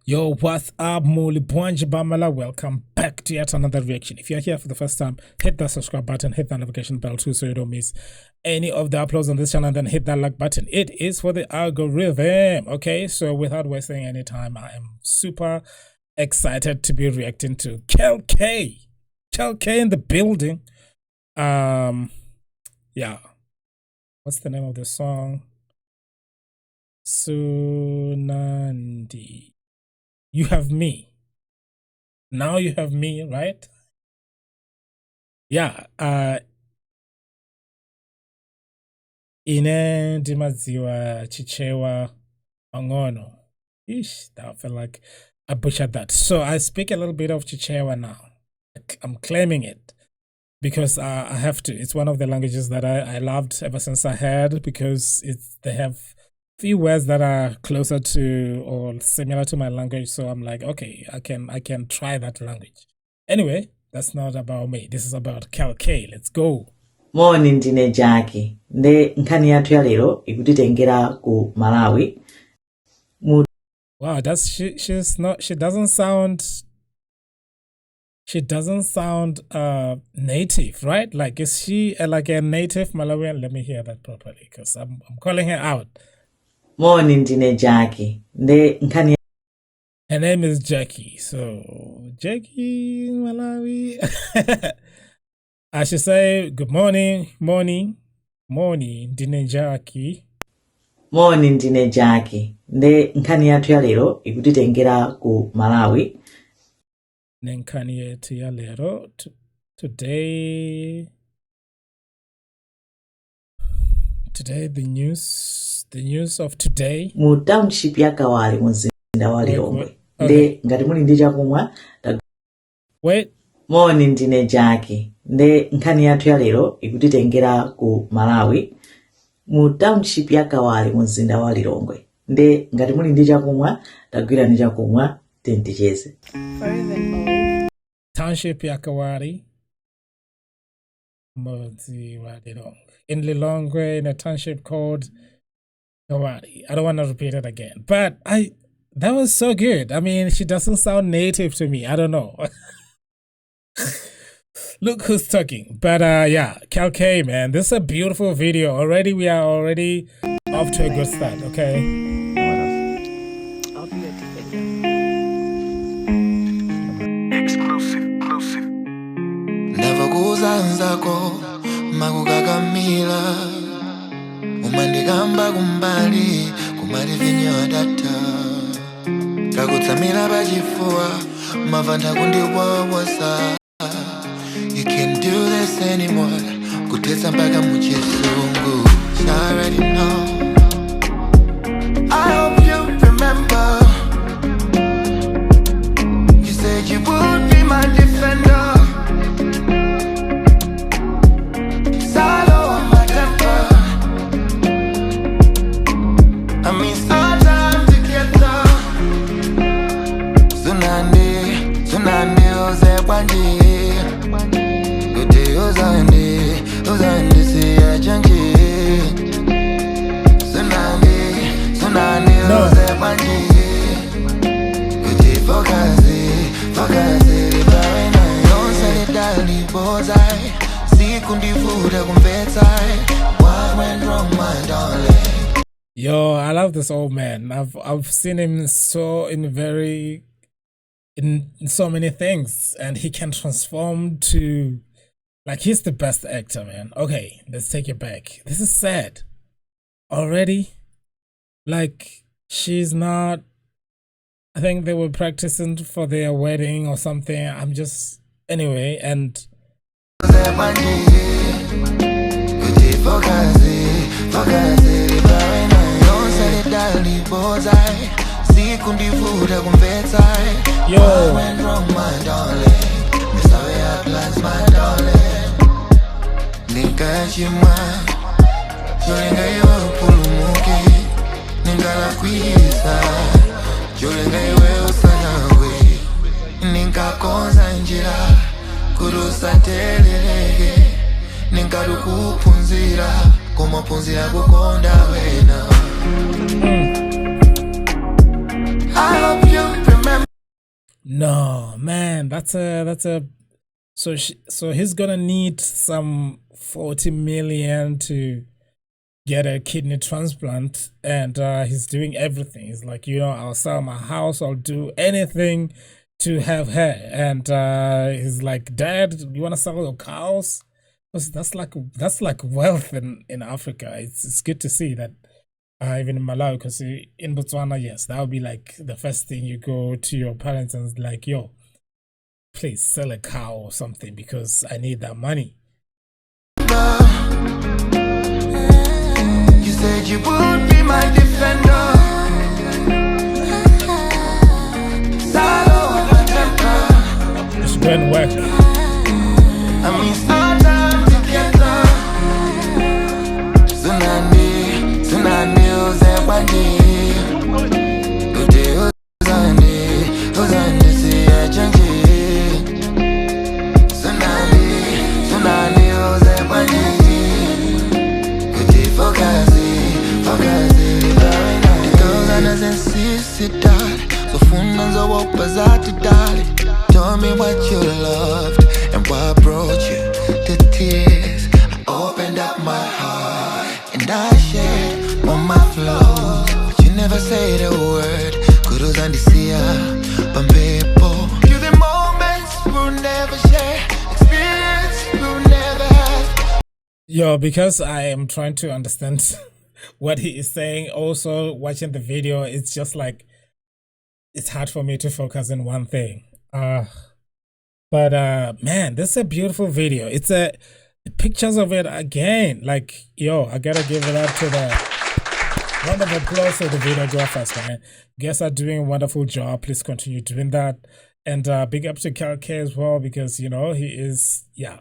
Yo, what's up, Muli Bwanje Bamala? Welcome back to yet another reaction. If you're here for the first time, hit that subscribe button, hit that notification bell too so you don't miss any of the uploads on this channel, and then hit that like button. It is for the algorithm. Okay, so without wasting any time, I am super excited to be reacting to Kell. Kell in the building. Yeah. What's the name of the song? Sunandiii. You have me. Now you have me, right? Yeah. Ine ndimadziwa chichewa angono. Ish, I feel like I butchered that. So I speak a little bit of Chichewa now. I'm claiming it because I have to. It's one of the languages that I loved ever since I heard, because they have few words that are closer to or similar to my language. So I'm like, okay, I can try that language. Anyway, that's not about me. This is about Kell. Let's go. Morning ndine Jackie. Nde nkhani yathu ya lero ikutitengera ku Malawi. Wow, she doesn't sound native, right? Like, is she like a native Malawian? Let me hear that properly, because I'm calling her out. Morning ndine Jackie. Nde nkhani. Her name is Jackie. So Jackie Malawi. I should say good morning, ndine Jackie. Morning ndine Jackie. Nde nkhani yathu ya lero ikutitengera ku Malawi. Nkhani yathu ya lero today the news of today. Mu township ya Kawali muzinda wa Lilongwe. Nde ngati muli ndi chakumwa. Wait. Morning ndine Jackie. Nde nkhani yathu ya lero ikutitengera ku Malawi. Mu township ya Kawali muzinda wa Lilongwe. Nde ngati muli ndi chakumwa, tagwira ndi chakumwa tenticheze. Township ya Kawali muzi wa Lilongwe. In Lilongwe, in a township called Kawali. I don't want to repeat it again, but that was so good. I mean, she doesn't sound native to me. I don't know. Look who's talking. But yeah, Kell, man, this is a beautiful video. We are already off to a good start, okay? I'll be ready. Exclusive. Never goes anzako makukakamila umandikamba kumbali kumali vinyo data kakutsamira pachifuwa mavanda kundiwawosa. You can't do this anymore. Kutesa mpaka muchizungu. I already know. I hope you remember. You said you would be my defender. Salo on my temper. I mean, sometime together. Sunandiii, Ose Panji. Uzandi siya chanji. Sunandiii, Ose Panji. Kuti fokasi ribawena. Yonse lidali bozai. Siku ndivuda kumvetai. What went wrong, my darling? Yo, I love this old man. I've seen him in so many things, and he can transform to, like, he's the best actor, man. Okay, let's take it back. This is sad already. Like, she's not, I think they were practicing for their wedding or something. I'm just, anyway, and yo, went wrong, my darling. Miss how we have plans, my darling. Nikashima, jolenga iwe upulumuke. Ningala kwisa, jolenga iwe usanawe. Ninkakonza njira, kurusa telelege. Ninkaru kupunzira, kumapunzira kukonda wena. I hope you remember. No, man, that's a so he's gonna need some 40 million to get a kidney transplant, and he's doing everything. He's like, I'll sell my house, I'll do anything to have her. And he's like, Dad, you want to sell your cows? 'Cause that's like wealth in Africa. It's good to see that even in Malawi, because in Botswana, yes, that would be like the first thing you go to your parents and like, yo, please sell a cow or something because I need that money. You said you would be my defender. Salo my temper. Just go and work. I mean, our time together. Sunandiii, Uzebandi. Ude uzandi siya chanji. Sunandiii, Uzebandi. Ude fokazi. The girls are nice and sissy, darling. So funds are what was out to darling. Tell me what you loved and what brought you to tears. I opened up my heart and I shared on my flows, but you never said a word. Kudos and but people, you the moments we'll never share, experience we'll never have. Yo, because I am trying to understand what he is saying, also watching the video, it's just like it's hard for me to focus on one thing. But man, this is a beautiful video. It's the pictures of it again. Like, yo, I gotta give it up to the round of applause to the videographers, man. You guys are doing a wonderful job. Please continue doing that. And big up to Kell as well, because he is, yeah,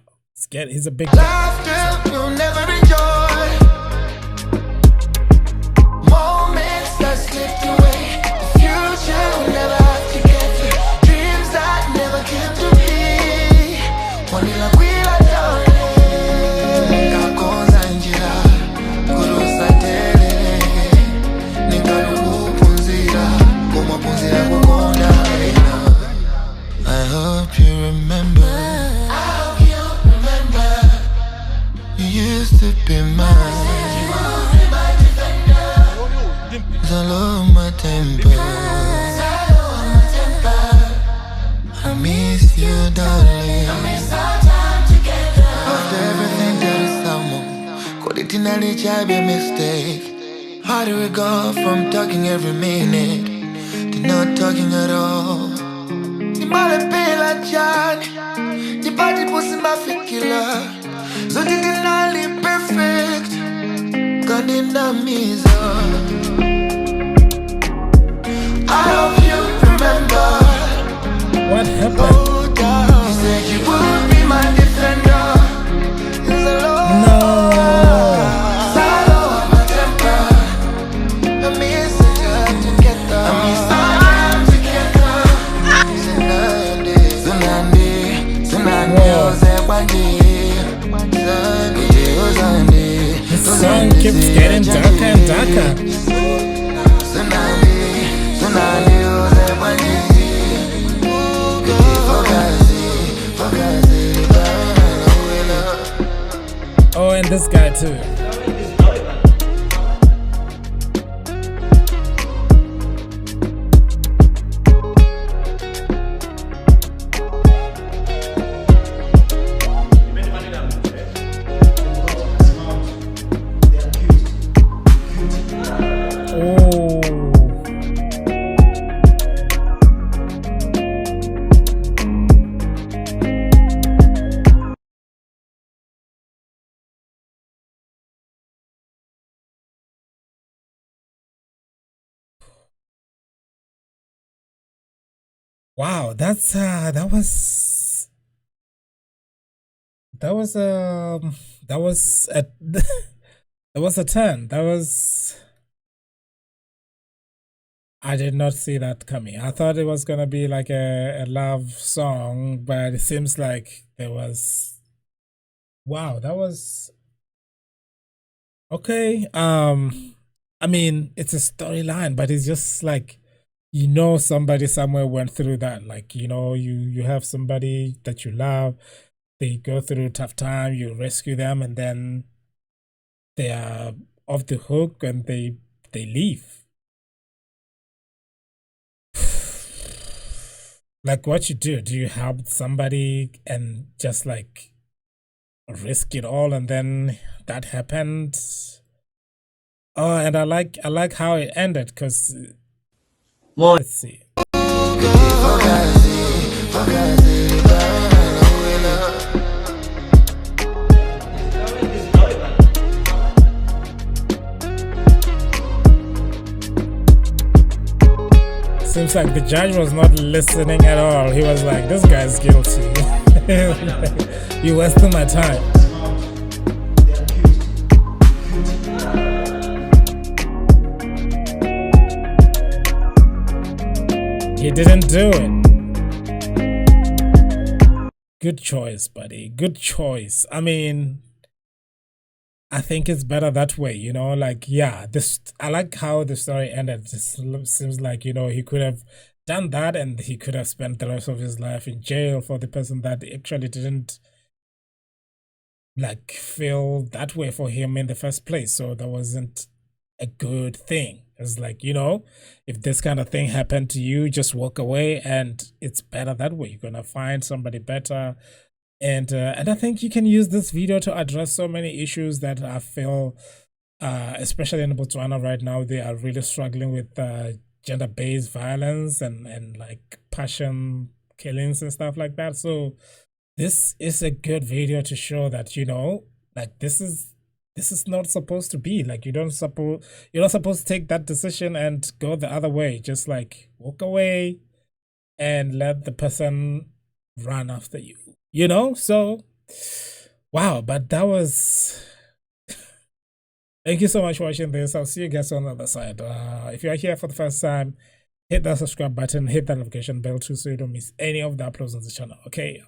he's a big guy. Laughter you'll never enjoy. Moments that slipped away. The future will never have to get to. Dreams that never came to be. One in a wheel I don't. Kakonza njira. Kurusa tele. Nikalugu punzira. Kuma punzira kukonda. I hope you remember. You used to be mine. I love my temper. I miss you, darling. I miss our time together. After everything there is someone. Could it in any job be a mistake? How do we go from talking every minute to not talking at all? You might have been like Johnny. You body pussy my killer. So did it not live perfect? God in the misery. I hope you remember. What happened? Oh, darling, you said you would be my defender. No. Salo my temper. I miss the time together. I miss our time together. Sunandiii, Uzebandi. This song keeps getting darker and darker. Oh, and this guy too. Wow, that was that was a that was a turn. I did not see that coming. I thought it was gonna be like a love song, but it seems like there was, wow, that was okay. I mean, it's a storyline, but it's just like you know somebody somewhere went through that. Like, you know, you have somebody that you love, they go through a tough time, you rescue them, and then they are off the hook and they leave. Like, what you do you help somebody and just like risk it all, and then that happened? Oh, and I like how it ended, because More. let's see. Seems like the judge was not listening at all. He was like, this guy's guilty. You wasted my time. He didn't do it. Good choice, buddy. Good choice. I mean, I think it's better that way, you know, like, yeah, I like how the story ended. This seems like, you know, he could have done that and he could have spent the rest of his life in jail for the person that actually didn't like feel that way for him in the first place. So that wasn't a good thing. It's like, you know, if this kind of thing happened to you, just walk away, and it's better that way. You're gonna find somebody better. And I think you can use this video to address so many issues that I feel, especially in Botswana right now, they are really struggling with gender-based violence and like passion killings and stuff like that. So this is a good video to show that, you know, like this is not supposed to be. Like, you're not supposed to take that decision and go the other way. Just like walk away and let the person run after you. You know, so wow, but that was thank you so much for watching this. I'll see you guys on the other side. If you are here for the first time, hit that subscribe button, hit that notification bell too, so you don't miss any of the uploads on the channel. Okay,